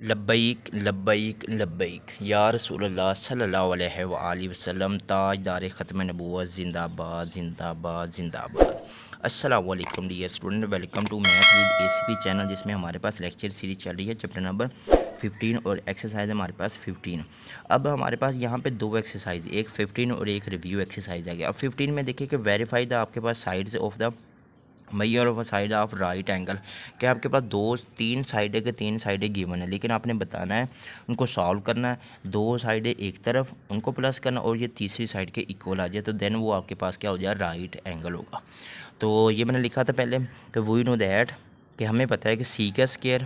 लब्बैक लब्बैक लब्बैक या रसूलल्लाह सल्लल्लाहु अलैहि वसल्लम ताजदार ख़त्म नबूवत ज़िंदाबाद ज़िंदाबाद ज़िंदाबाद। अस्सलाम वालेकुम dear student, welcome to math with ACP channel, जिसमें हमारे पास लेक्चर सीरीज चल रही है चैप्टर नंबर 15 और एक्सरसाइज हमारे पास 15। अब हमारे पास यहाँ पे दो एक्सरसाइज, एक 15 और एक रिव्यू एक्सरसाइज आ गया। अब 15 में देखिए कि वेरीफाई द आपके पास sides of the measure of a side of right angle. क्या आपके पास तीन साइडें के तीन साइडें गिवन है, लेकिन आपने बताना है उनको सॉल्व करना है। दो साइडें एक तरफ उनको प्लस करना और ये तीसरी साइड के इक्वल आ जाए तो देन वो आपके पास क्या हो जाए, राइट एंगल होगा। तो ये मैंने लिखा था पहले कि वी नो दैट कि हमें पता है कि सी का स्क्वायर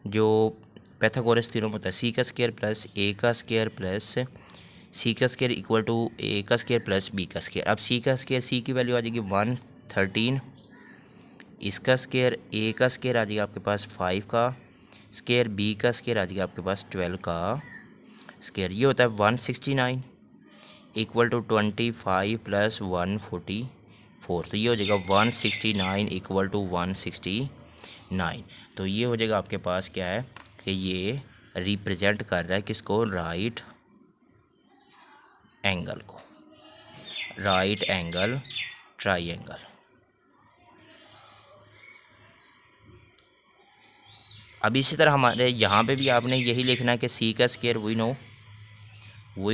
जो पैथागोरस थ्योरम होता है, सी का स्क्वायर प्लस ए का स्क्वायर प्लस सी का स्क्वायर इक्वल टू ए का स्क्वायर प्लस बी का स्क्वायर। अब सी का स्क्वायर, सी की वैल्यू आ जाएगी 113, इसका स्केयर ए का स्केयर आ जाएगा आपके पास 5 का स्केयर, बी का स्केयर आ जाएगा आपके पास 12 का स्केयर। ये होता है 169 इक्वल टू 25 प्लस 144, तो ये हो जाएगा 169 इक्वल टू 169। तो ये हो जाएगा आपके पास क्या है कि ये रिप्रेजेंट कर रहा है किसको, राइट एंगल को, राइट एंगल ट्राइंगल। अब इसी तरह हमारे यहाँ पे भी आपने यही लिखना है कि सी का स्केयर वी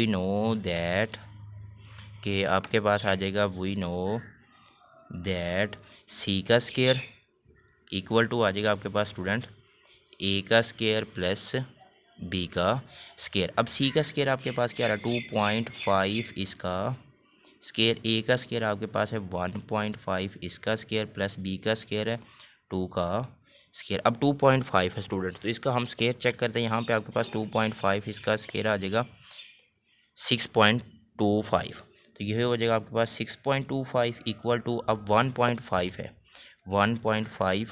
नो दैट कि आपके पास आ जाएगा वी नो दैट सी का स्केयर इक्वल टू आ जाएगा आपके पास स्टूडेंट ए का स्केयर प्लस बी का स्केयर। अब सी का स्केयर आपके पास क्या रहा, 2.5 इसका स्केयर, ए का स्केयर आपके पास है 1.5 इसका स्केयर प्लस बी का स्केयर है 2 का स्केयर। अब 2.5 है स्टूडेंट, तो इसका हम स्केयर चेक करते हैं। यहाँ पे आपके पास 2.5 इसका स्केयर आ जाएगा 6.25, तो यह हो जाएगा आपके पास 6.25 इक्वल टू, अब 1.5 है, 1.5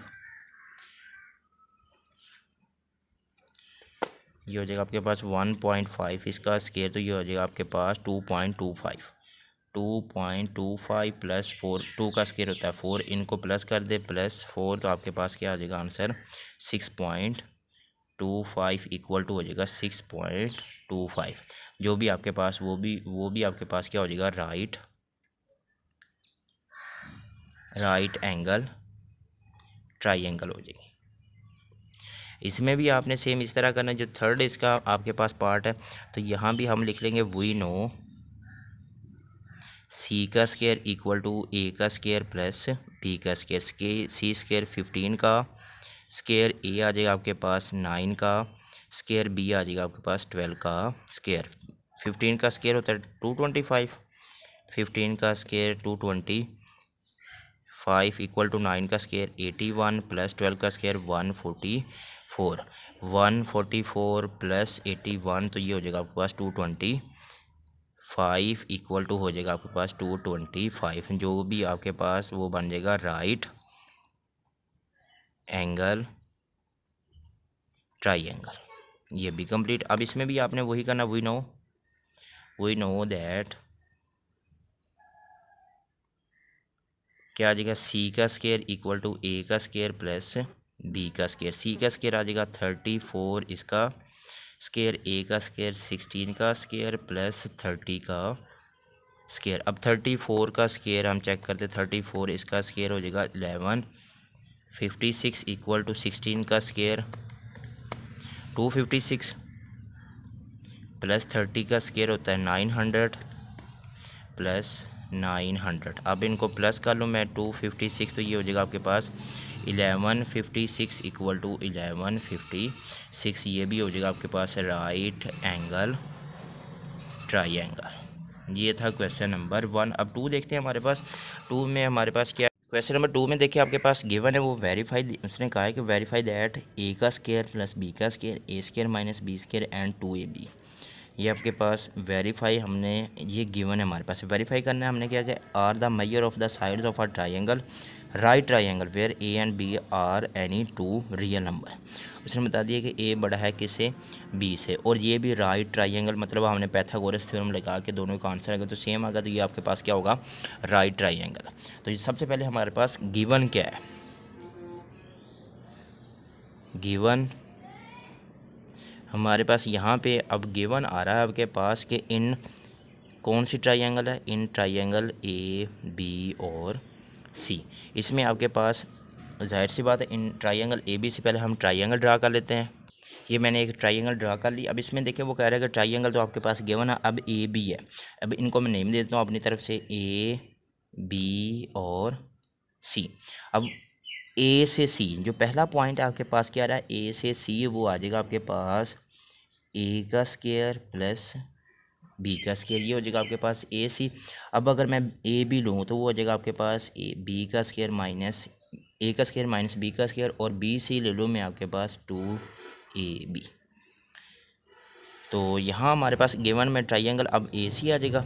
ये हो जाएगा आपके पास 1.5 इसका स्केयर, तो ये हो जाएगा आपके पास 2.25 प्लस 4, 2 का स्केयर होता है 4, इनको प्लस कर दे प्लस 4, तो आपके पास क्या आ जाएगा आंसर 6.25 इक्वल टू हो जाएगा 6.25। जो भी आपके पास वो भी आपके पास क्या हो जाएगा, राइट एंगल ट्राइंगल हो जाएगी। इसमें भी आपने सेम इस तरह करना है। जो थर्ड इसका आपके पास पार्ट है, तो यहाँ भी हम लिख लेंगे वी नो सी का स्केयर इक्वल टू ए का स्केयर प्लस बी का स्केयर। सी स्केयर 15 का स्केयर, ए आ जाएगा आपके पास 9 का स्केयर, बी आ जाएगा आपके पास 12 का स्केयर। 15 का स्केयर होता है 225, 15 का स्केयर 225 इक्वल टू 9 का स्केयर 81 प्लस 12 का स्केयर 144, 144 प्लस 81, तो ये हो जाएगा आपके पास 225 इक्वल टू हो जाएगा आपके पास 225। जो भी आपके पास वो बन जाएगा राइट एंगल ट्राइंगल। ये भी कंप्लीट। अब इसमें भी आपने वही करना, वी नो दैट क्या आ जाएगा, सी का स्केयर इक्वल टू ए का स्केयर प्लस बी का स्केयर। सी का स्केयर आ जाएगा 34 इसका स्केयर, ए का स्केयर 16 का स्केयर प्लस 30 का स्केयर। अब 34 का स्केयर हम चेक करते, 34 इसका स्केयर हो जाएगा 1156 इक्वल टू 16 का स्केयर 256 प्लस 30 का स्केयर होता है 900 प्लस 900। अब इनको प्लस कर लूँ मैं 256, तो ये हो जाएगा आपके पास 1156 इक्वल टू 1156। ये भी हो जाएगा आपके पास राइट एंगल ट्राइंगल। ये था क्वेश्चन नंबर 1। अब 2 देखते हैं हमारे पास। 2 में हमारे पास क्या, क्वेश्चन नंबर 2 में देखिए आपके पास गिवन है वो वेरीफाई, उसने कहा है कि वेरीफाई दैट ए का स्केयर प्लस बी का square, A square minus B square and 2ab। ये आपके पास वेरीफाई, हमने ये गिवन है हमारे पास, वेरीफाई करना है हमने क्या किया, are the measure of the sides of a triangle, right triangle where A and B are any two real number. उसने बता दिया कि ए बड़ा है किससे, बी से, और ये भी राइट ट्राइंगल, मतलब हमने पैथागोरस थ्योरम लगा के दोनों का आंसर अगर तो सेम आ गया तो ये आपके पास क्या होगा, राइट ट्राइंगल। तो ये सबसे पहले हमारे पास गिवन क्या है, गिवन हमारे पास यहाँ पे अब गिवन आ रहा है आपके पास कि इन कौन सी ट्राइंगल है, इन ट्राइंगल ए बी और सी। इसमें आपके पास जाहिर सी बात है इन ट्राइंगल ए बी से पहले हम ट्राइंगल ड्रा कर लेते हैं। ये मैंने एक ट्राइंगल ड्रा कर ली। अब इसमें देखिए वो कह रहा है कि ट्राइंगल तो आपके पास गिवन है, अब ए बी है। अब इनको मैं नेम देता हूँ अपनी तरफ से, ए बी और सी। अब ए से सी जो पहला पॉइंट आपके पास क्या आ रहा है, ए से सी, वो आ जाएगा आपके पास ए का स्क्वायर प्लस बी का स्क्वायर, ये हो जाएगा आपके पास ए सी। अब अगर मैं ए बी लूँ तो वो हो जाएगा आपके पास ए बी का स्क्वायर माइनस ए का स्क्वायर माइनस बी का स्क्वायर, और बी सी ले लूँ मैं आपके पास 2ab। तो यहाँ हमारे पास गिवन में ट्राइंगल अब ए सी आ जाएगा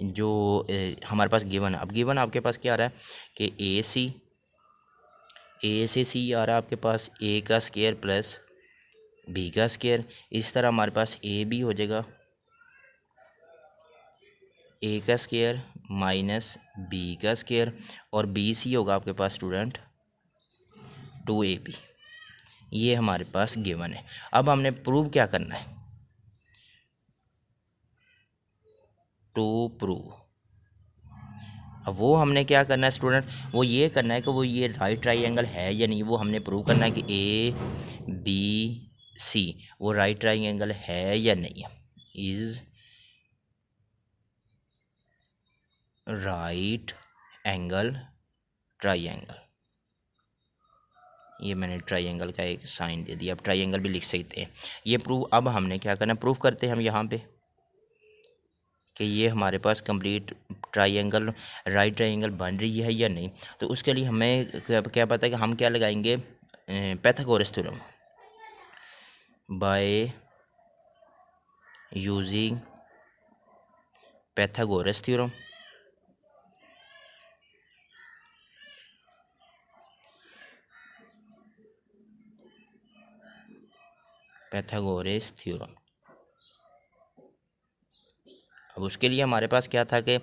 जो हमारे पास गिवन है। अब गिवन आपके पास क्या आ रहा है कि ए से सी आ रहा है आपके पास ए का स्क्वायर प्लस बी का स्क्वायर। इस तरह हमारे पास ए बी हो जाएगा ए का स्क्वायर माइनस बी का स्क्वायर, और बी सी होगा आपके पास स्टूडेंट 2ab। ये हमारे पास गिवन है। अब हमने प्रूव क्या करना है, टू प्रूव। अब वो हमने क्या करना है स्टूडेंट, वो ये करना है कि वो ये राइट ट्राइंगल है या नहीं, वो हमने प्रूव करना है कि ए बी सी वो राइट ट्राइंगल है या नहीं है। Is right angle triangle. ये मैंने ट्राइंगल का एक साइन दे दिया, अब ट्राइंगल भी लिख सकते हैं। ये प्रूव अब हमने क्या करना है, प्रूव करते हैं हम यहाँ पे कि ये हमारे पास कंप्लीट ट्राइंगल राइट ट्राइंगल बन रही है या नहीं। तो उसके लिए हमें क्या पता है कि हम क्या लगाएंगे, Pythagoras theorem, by using Pythagoras theorem. Pythagoras theorem. अब उसके लिए हमारे पास क्या था कि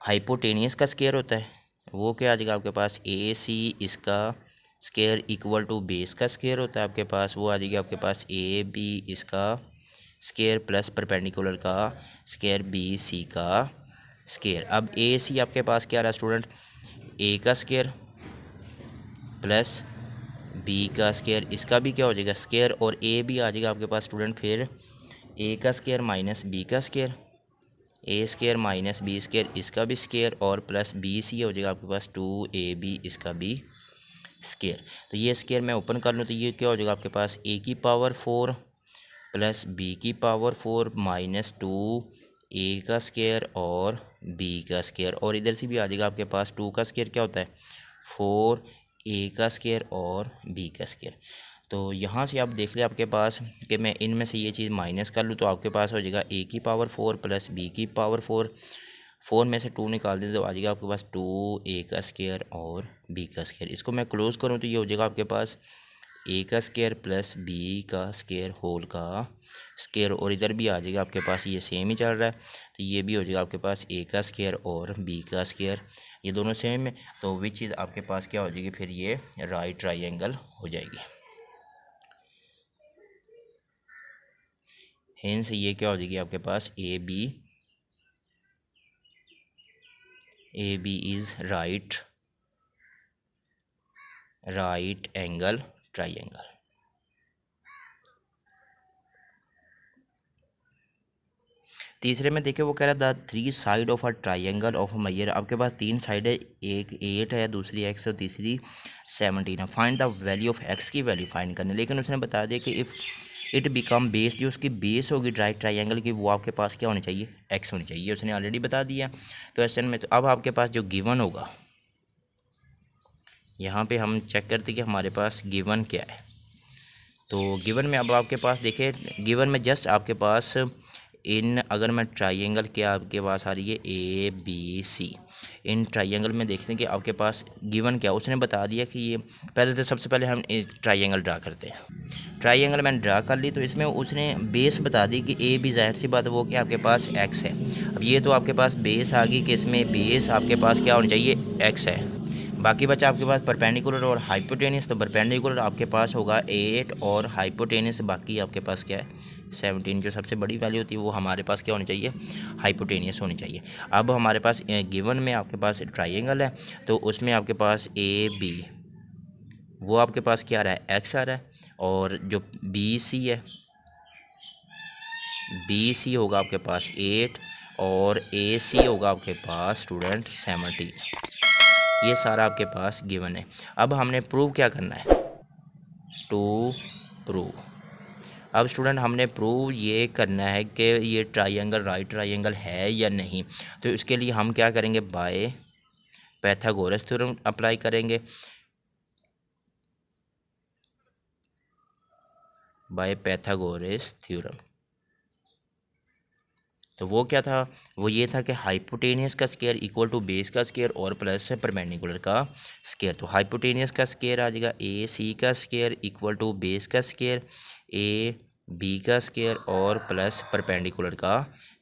हाइपोटेनियस का स्क्वायर होता है, वो क्या आ जाएगा आपके पास ए सी इसका स्क्वायर इक्वल टू बेस का स्क्वायर होता है आपके पास, वो आ जाएगी आपके पास ए बी इसका स्क्वायर प्लस परपेंडिकुलर का स्क्वायर बी सी का स्क्वायर। अब ए सी आपके पास क्या आ रहा है स्टूडेंट, ए का स्क्वायर प्लस बी का स्क्वायर, इसका भी क्या हो जाएगा स्क्वायर, और ए बी आ जाएगा आपके पास स्टूडेंट फिर ए का स्क्वायर माइनस बी का स्क्वायर, ए स्क्वायर माइनस बी स्क्वायर इसका भी स्क्वायर, और प्लस बी सी हो जाएगा आपके पास 2ab इसका भी स्क्वायर। तो ये स्क्वायर मैं ओपन कर लूँ तो ये क्या हो जाएगा आपके पास ए की पावर 4 प्लस बी की पावर 4 माइनस 2a का स्क्वायर और b का स्क्वायर, और इधर से भी आ जाएगा आपके पास 2 का स्क्वायर क्या होता है 4a का स्क्वायर और b का स्क्वायर। तो यहाँ से आप देख ले आपके पास कि मैं इनमें से ये चीज़ माइनस कर लूँ तो आपके पास हो जाएगा ए की पावर 4 प्लस बी की पावर 4 में से 2 निकाल दे तो आ जाएगा आपके पास 2a का स्क्वायर और b का स्क्वायर। इसको मैं क्लोज करूँ तो ये हो जाएगा आपके पास a का स्क्वायर प्लस b का स्क्वायर होल का स्क्वायर, और इधर भी आ जाएगा आपके पास ये सेम ही चल रहा है तो ये भी हो जाएगा आपके पास a का स्क्वायर और b का स्क्वायर, ये दोनों सेम है। तो विच चीज़ आपके पास क्या हो जाएगी फिर ये राइट ट्राइंगल हो जाएगी। हेंस ये क्या हो जाएगी आपके पास A B is right angle triangle. तीसरे में देखिए वो कह रहा था 3 side of a triangle of measure. आपके पास 3 साइड है, एक 8 है, दूसरी x और तीसरी 17 है। Find the value of x की वैल्यू फाइंड करनी, लेकिन उसने बता दिया कि इफ़ इट बिकम बेस, जो उसकी बेस होगी राइट ट्राइंगल की वो आपके पास क्या होनी चाहिए x होनी चाहिए, उसने ऑलरेडी बता दिया क्वेश्चन में। तो अब आपके पास जो गिवन होगा यहाँ पे हम चेक करते कि हमारे पास गिवन क्या है। तो गिवन में अब आपके पास देखिए गिवन में जस्ट आपके पास इन अगर मैं ट्राइंगल क्या आपके पास आ रही है A B C, in triangle में देखते हैं कि आपके पास गिवन क्या उसने बता दिया कि ये पहले तो सबसे पहले हम ट्राइंगल ड्रा करते हैं। ट्राइंगल मैंने ड्रा कर ली तो इसमें उसने बेस बता दी कि ए बी, जाहिर सी बात वो कि आपके पास एक्स है। अब ये तो आपके पास बेस आ गई कि इसमें बेस आपके पास क्या होना चाहिए एक्स है, बाकी बचा आपके पास परपेंडिकुलर और हाइपोटेनियस। तो परपेंडिकुलर आपके पास होगा 8 और हाइपोटेनियस बाकी आपके पास क्या है 17। जो सबसे बड़ी वैल्यू होती है वो हमारे पास क्या होनी चाहिए, हाइपोटेनियस होनी चाहिए। अब हमारे पास गिवन में आपके पास ट्राइंगल है, तो उसमें आपके पास ए बी वो आपके पास क्या आ रहा है, एक्स आ रहा है, और जो बी सी है, बी सी होगा आपके पास 8 और ए सी होगा आपके पास स्टूडेंट 17। ये सारा आपके पास गिवन है। अब हमने प्रूव क्या करना है, टू प्रूव। अब स्टूडेंट हमने प्रूव ये करना है कि ये ट्राइंगल राइट ट्राइंगल है या नहीं। तो इसके लिए हम क्या करेंगे, बाय पैथागोरस थ्योरम अप्लाई करेंगे। बाय पैथागोरस थ्योरम, तो वो क्या था, वो ये था कि हाइपोटेनियस का स्केयर इक्वल टू बेस का स्केयर और प्लस परपेंडिकुलर का स्केयर। तो हाइपोटेनियस का स्केयर आ जाएगा ए सी का स्केयर इक्वल टू बेस का स्केयर ए बी का स्केयर और प्लस परपेंडिकुलर का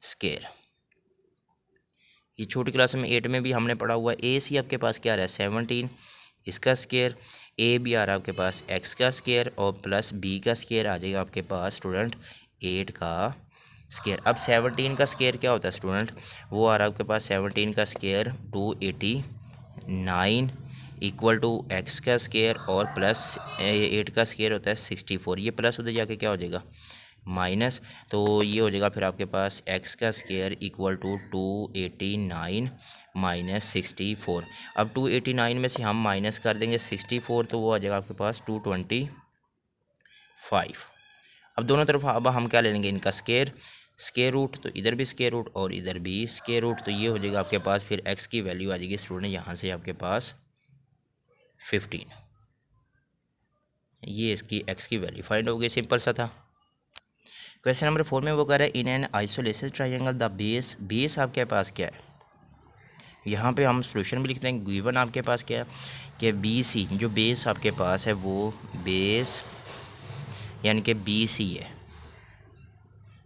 स्केयर। ये छोटी क्लास में 8 में भी हमने पढ़ा हुआ है। ए सी आपके पास क्या आ रहा है 17, इसका स्केयर, ए बी आ रहा है आपके पास एक्स का स्केयर और प्लस बी का स्केयर आ जाएगा आपके पास स्टूडेंट 8 का स्केयर। अब 17 का स्केयर क्या होता है स्टूडेंट, वो आ रहा है आपके पास 17 का स्केयर 289 इक्वल टू एक्स का स्केयर और प्लस 8 का स्केयर होता है 64। ये प्लस उधर जाके क्या हो जाएगा माइनस, तो ये हो जाएगा फिर आपके पास एक्स का स्केयर इक्वल टू 289 माइनस 64। अब 289 में से हम माइनस कर देंगे 64, तो वो आ जाएगा आपके पास 225। अब दोनों तरफ अब हम क्या ले लेंगे, इनका स्केयर रूट, तो इधर भी स्केयर रूट और इधर भी स्केयर रूट। तो ये हो जाएगा आपके पास फिर एक्स की वैल्यू आ जाएगी स्टूडेंट यहाँ से आपके पास 15। ये इसकी एक्स की वैल्यू फाइंड हो गई, सिंपल सा था। क्वेश्चन नंबर 4 में वो कह रहा है in an isolated triangle the base आपके पास क्या है। यहाँ पे हम सॉल्यूशन भी लिखते हैं, गिवन आपके पास क्या है कि बी सी, जो बेस आपके पास है वो बेस यानी कि बी सी है।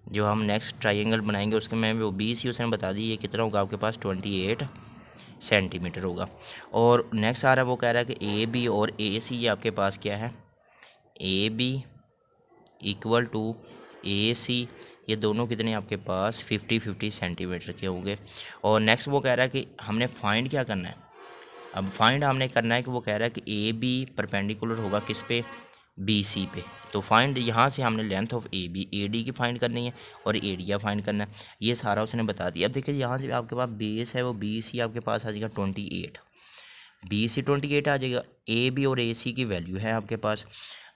जो हम नेक्स्ट ट्राइंगल बनाएंगे उसके में वो बी सी उसने बता दी ये कितना होगा आपके पास 28 सेंटीमीटर होगा। और नेक्स्ट आ रहा है वो कह रहा है कि ए बी और ए सी ये आपके पास क्या है, ए बी इक्वल टू ए सी, ये दोनों कितने आपके पास 50 सेंटीमीटर के होंगे। और नेक्स्ट वो कह रहा है कि हमने फाइंड क्या करना है, अब फाइंड हमने करना है कि वो कह रहा है कि ए बी परपेंडिकुलर होगा किस पे, बी सी पे। तो फाइंड यहाँ से हमने length of A B A D की फाइंड करनी है और एरिया फाइंड करना है, ये सारा उसने बता दिया। अब देखिए यहाँ से आपके पास बेस है वो बी सी आपके पास आ जाएगा 28, बी सी 28 आ जाएगा। ए बी और ए सी की वैल्यू है आपके पास,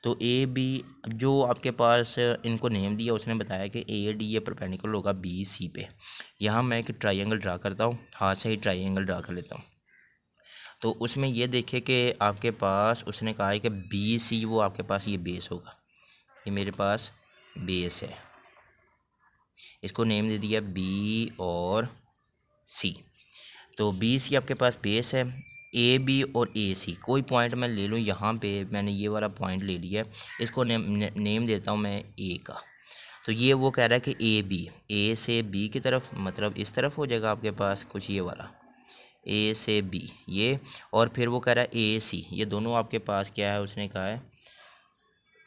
तो ए बी जो आपके पास इनको नेम दिया उसने बताया कि ए डी ये परपेंडिकुलर होगा बी सी पे। यहाँ मैं एक ट्राइंगल ड्रा करता हूँ, हाथ से ही ट्राइंगल ड्रा कर लेता हूँ। तो उसमें ये देखे कि आपके पास उसने कहा है कि बी सी वो आपके पास ये बेस होगा, ये मेरे पास बेस है, इसको नेम दे दिया बी और सी। तो बी सी आपके पास बेस है, ए बी और ए सी कोई पॉइंट मैं ले लूँ, यहाँ पे मैंने ये वाला पॉइंट ले लिया है, इसको नेम देता हूँ मैं ए का। तो ये वो कह रहा है कि ए बी, ए से बी की तरफ मतलब इस तरफ हो जाएगा आपके पास कुछ ये वाला ए से बी ये, और फिर वो कह रहा है ए सी, ये दोनों आपके पास क्या है उसने कहा है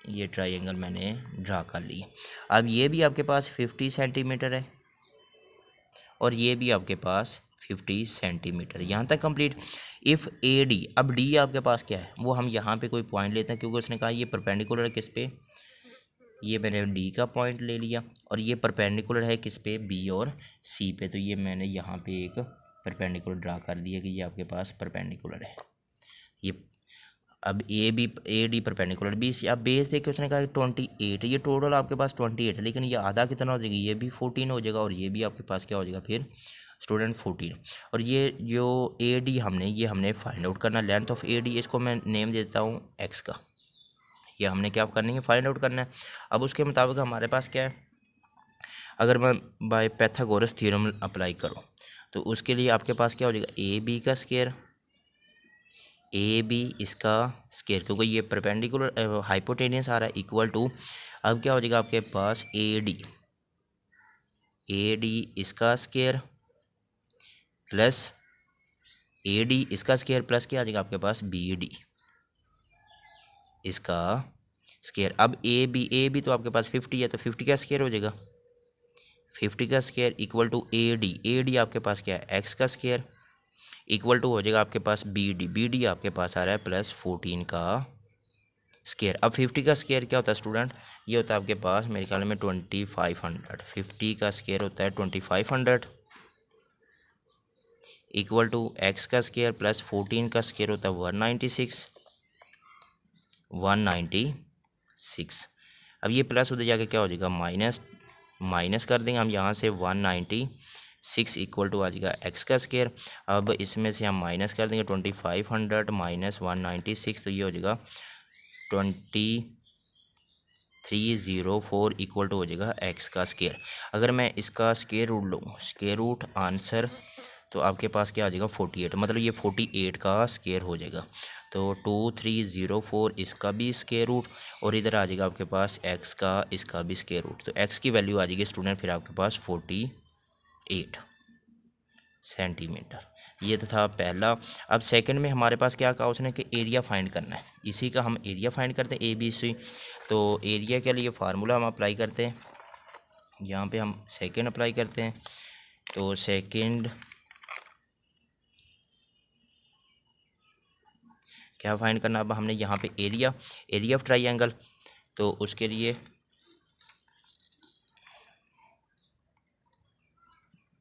ये ट्राइंगल मैंने ड्रा कर ली। अब ये भी आपके पास 50 सेंटीमीटर है और ये भी आपके पास 50 सेंटीमीटर, यहाँ तक कंप्लीट। इफ़ ए डी, अब डी आपके पास क्या है वो हम यहाँ पे कोई पॉइंट लेते हैं क्योंकि उसने कहा ये परपेंडिकुलर है किस पे, ये मैंने डी का पॉइंट ले लिया और ये परपेंडिकुलर है किस पे, बी और सी पे। तो ये मैंने यहाँ पे एक परपेंडिकुलर ड्रा कर दिया कि ये आपके पास परपेंडिकुलर है ये। अब A D perpendicular B C. अब बेस देखे उसने कहा 28, ये टोटल आपके पास 28 है, लेकिन ये आधा कितना हो जाएगा, ये भी 14 हो जाएगा और ये भी आपके पास क्या हो जाएगा फिर स्टूडेंट 14। और ये जो ए डी हमने फाइंड आउट करना, लेंथ ऑफ ए डी, इसको मैं नेम देता हूँ एक्स का। ये हमने क्या करनी है फाइंड आउट करना है। अब उसके मुताबिक हमारे पास क्या है, अगर मैं बाय पैथागोरस थ्योरम अप्लाई करूँ तो उसके लिए आपके पास क्या हो जाएगा ए बी का स्केयर, ए बी इसका स्केयर क्योंकि ये परपेंडिकुलर हाइपोटेनियस आ रहा है इक्वल टू, अब क्या हो जाएगा आपके पास ए डी इसका स्केयर प्लस ए डी इसका स्केयर प्लस क्या आ जाएगा आपके पास बी डी इसका स्केयर। अब ए बी तो आपके पास 50 है, तो 50 का स्केयर हो जाएगा, 50 का square equal to A D आपके पास क्या है एक्स का स्केयर इक्वल टू हो जाएगा आपके पास बी डी आपके पास आ रहा है प्लस 14 का स्केयर। अब 50 का स्केयर क्या होता है स्टूडेंट, ये होता है आपके पास मेरे ख्याल में 2500, 50 का स्केयर होता है 2500 इक्वल टू एक्स का स्केयर प्लस 14 का स्केयर होता है 196। अब ये प्लस उधर जाके क्या हो जाएगा माइनस कर देंगे हम यहाँ से 196 इक्वल टू आ जाएगा एक्स का स्केयर। अब इसमें से हम माइनस कर देंगे 2500 माइनस 196, तो ये हो जाएगा 2304 इक्वल टू हो जाएगा एक्स का स्केयर। अगर मैं इसका स्केयर रूट लूँ, स्केयर रूट आंसर, तो आपके पास क्या आ जाएगा 48, मतलब ये 48 का स्केयर हो जाएगा। तो 2304 इसका भी स्केयर रूट और इधर आ जाएगा आपके पास एक्स का इसका भी स्केयर रूट, तो एक्स की वैल्यू आ जाएगी स्टूडेंट फिर आपके पास 48 सेंटीमीटर। ये तो था पहला। अब सेकंड में हमारे पास क्या कहा उसने कि एरिया फाइंड करना है, इसी का हम एरिया फाइंड करते हैं ए बी सी। तो एरिया के लिए फार्मूला हम अप्लाई करते हैं, यहाँ पे हम सेकंड अप्लाई करते हैं। तो सेकंड क्या फाइंड करना, अब हमने यहाँ पे एरिया ऑफ ट्राइंगल, तो उसके लिए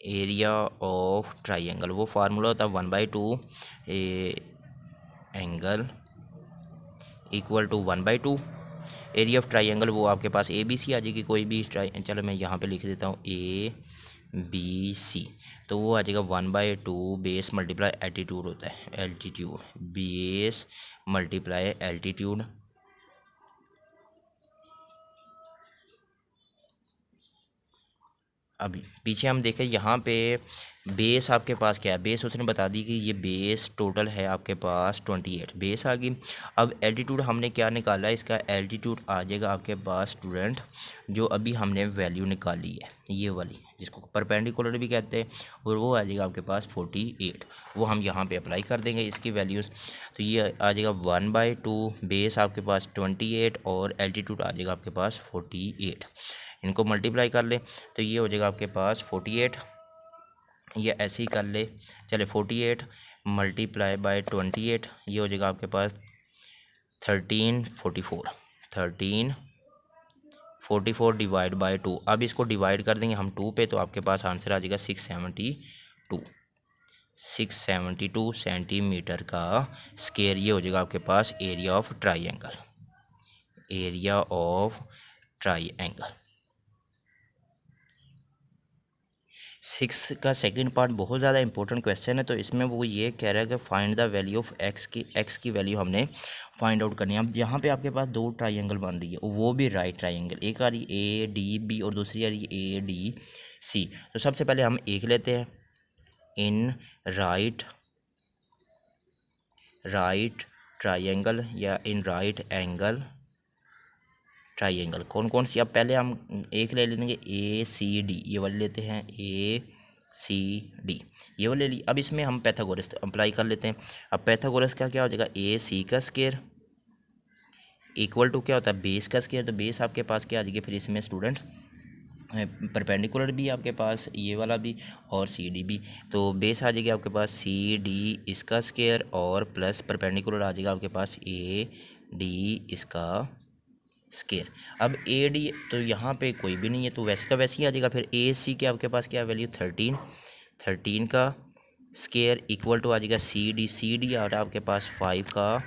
एरिया ऑफ ट्राइंगल वो फार्मूला होता है 1/2 angle equal to 1/2 area of triangle, वो आपके पास ए बी सी आ जाएगी, कोई भी चलो मैं यहाँ पे लिख देता हूँ ए बी सी, तो वो आ जाएगा 1/2 बेस मल्टीप्लाई एल्टीट्यूड होता है, एल्टीट्यूड बेस मल्टीप्लाई एल्टीट्यूड। अभी पीछे हम देखें यहाँ पे बेस आपके पास क्या है, बेस उसने बता दी कि ये बेस टोटल है आपके पास 28 बेस आ गई। अब एल्टीट्यूड हमने क्या निकाला है, इसका एल्टीट्यूड आ जाएगा आपके पास स्टूडेंट जो अभी हमने वैल्यू निकाली है ये वाली जिसको परपेंडिकुलर भी कहते हैं, और वो आ जाएगा आपके पास 48, वो हम यहाँ पे अप्लाई कर देंगे इसकी वैल्यूज़। तो ये आ जाएगा 1/2 बेस आपके पास 28 और एल्टीट्यूड आ जाएगा आपके पास 48, इनको मल्टीप्लाई कर ले तो ये हो जाएगा आपके पास 48, ये ऐसे ही कर ले चले 48 मल्टीप्लाई बाय 28, ये हो जाएगा आपके पास 1344 डिवाइड बाय 2। अब इसको डिवाइड कर देंगे हम 2 पे, तो आपके पास आंसर आ जाएगा 672 सेंटीमीटर का स्केयर। ये हो जाएगा आपके पास area of triangle, area of triangle. 6 का सेकंड पार्ट बहुत ज़्यादा इंपॉर्टेंट क्वेश्चन है, तो इसमें वो ये कह रहा है कि find the value of x की वैल्यू हमने फाइंड आउट करनी है। अब यहाँ पे आपके पास दो ट्राइंगल बन रही है, वो भी राइट ट्राइंगल, एक आ रही है ए डी बी और दूसरी आ रही है ए डी सी। तो सबसे पहले हम एक लेते हैं, इन राइट ट्राइंगल या इन राइट एंगल ट्राइंगल कौन कौन सी, अब पहले हम एक ले लेंगे ए सी डी, ये वाले लेते हैं ए सी डी, ये वाले ले ली। अब इसमें हम पैथागोरस अप्लाई कर लेते हैं। अब पैथागोरस का क्या हो जाएगा ए सी का स्केयर इक्वल टू क्या होता है बेस का स्केयर, तो बेस आपके पास क्या आ जाएगी फिर इसमें स्टूडेंट परपेंडिकुलर भी आपके पास ये वाला भी और सी डी भी, तो बेस आ जाएगी आपके पास सी डी इसका स्केयर और प्लस परपेंडिकुलर आ जाएगा आपके पास ए डी इसका स्केयर। अब ए डी तो यहाँ पे कोई भी नहीं है, तो वैसे का वैसे ही आ जाएगा। फिर ए सी के आपके पास क्या वैल्यू 13 का स्केयर इक्वल टू आ जाएगा सी डी आ रहा है आपके पास 5 का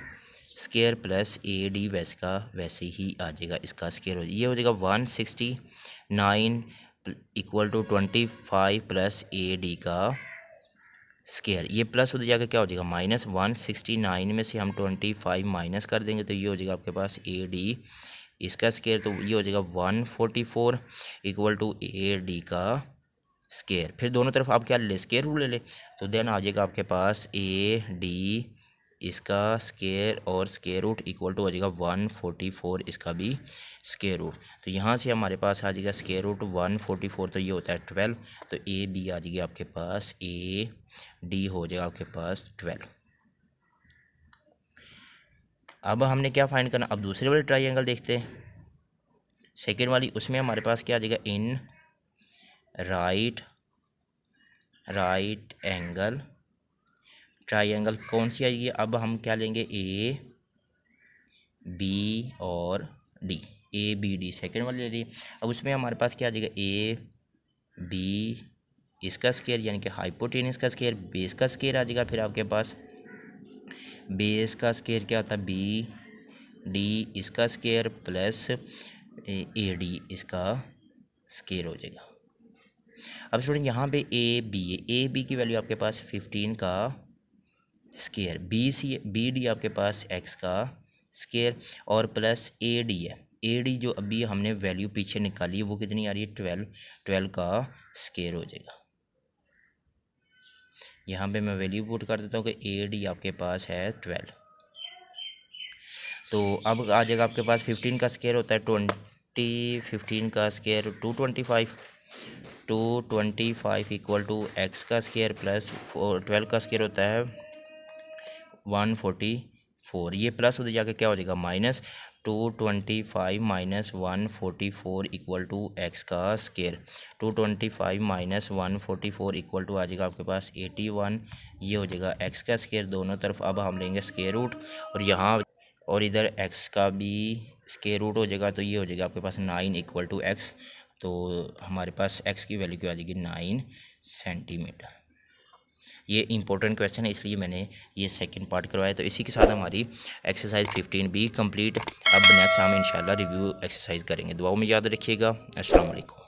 स्केयर प्लस ए डी वैसे का वैसे ही आ जाएगा इसका स्केयर, ये हो जाएगा 169 equal to 25 plus A D का स्केयर। ये प्लस उधर जाकर क्या हो जाएगा माइनस 169 में से हम 25 माइनस कर देंगे, तो ये हो जाएगा आपके पास ए डी इसका स्केयर, तो ये हो जाएगा 144 इक्वल टू ए डी का स्केयर। फिर दोनों तरफ आप क्या ले स्केयर रूल ले, तो देन आ जाएगा आपके पास ए डी इसका स्केयर और स्केयर रूट इक्वल टू हो जाएगा 144 इसका भी स्केयर रूट। तो यहाँ से हमारे पास आ जाएगा स्केयर रूट 144, तो ये होता है 12। तो ए बी आ जाएगी आपके पास, ए डी हो जाएगा आपके पास 12। अब हमने क्या फाइंड करना, अब दूसरे वाले ट्राइंगल देखते हैं, सेकेंड वाली। उसमें हमारे पास क्या आ जाएगा, इन राइट एंगल ट्राइंगल कौन सी आएगी। अब हम क्या लेंगे, ए बी और D, A B D second वाली ले ली। अब उसमें हमारे पास क्या आ जाएगा, ए बी इसका स्केयर यानी कि हाइपोटेनस का स्केयर, बेस का स्केयर आ जाएगा। फिर आपके पास बेस का स्केयर क्या होता है, बी डी इसका स्केयर प्लस ए डी इसका स्केयर हो जाएगा। अब स्टूडेंट यहाँ पे ए बी की वैल्यू आपके पास 15 का स्केयर, बी डी आपके पास एक्स का स्केयर और प्लस ए डी है। ए डी जो अभी हमने वैल्यू पीछे निकाली है वो कितनी आ रही है, 12 का स्केयर हो जाएगा। यहाँ पे मैं वैल्यू पुट कर देता हूँ कि ए डी आपके पास है 12। तो अब आ जाएगा आपके पास 15 का स्केयर होता है 20, 15 का स्केयर 225 इक्वल टू एक्स का स्केयर प्लस 12 का स्केयर होता है 144। ये प्लस उधर जाके क्या हो जाएगा, minus 225 minus 144 equal to x का स्केयर। 225 माइनस 144 इक्वल टू आ जाएगा आपके पास 81। ये हो जाएगा एक्स का स्केयर दोनों तरफ। अब हम लेंगे स्केयर रूट और यहाँ और इधर एक्स का भी स्केयर रूट हो जाएगा। तो ये हो जाएगा आपके पास 9 इक्वल टू एक्स। तो हमारे पास एक्स की वैल्यू क्या आ जाएगी, 9 सेंटीमीटर। ये इंपॉर्टेंट क्वेश्चन है इसलिए मैंने ये सेकंड पार्ट करवाया। तो इसी के साथ हमारी एक्सरसाइज 15 भी कंप्लीट। अब नेक्स्ट हम इंशाल्लाह रिव्यू एक्सरसाइज करेंगे। दुआओं में याद रखिएगा। अस्सलाम वालेकुम।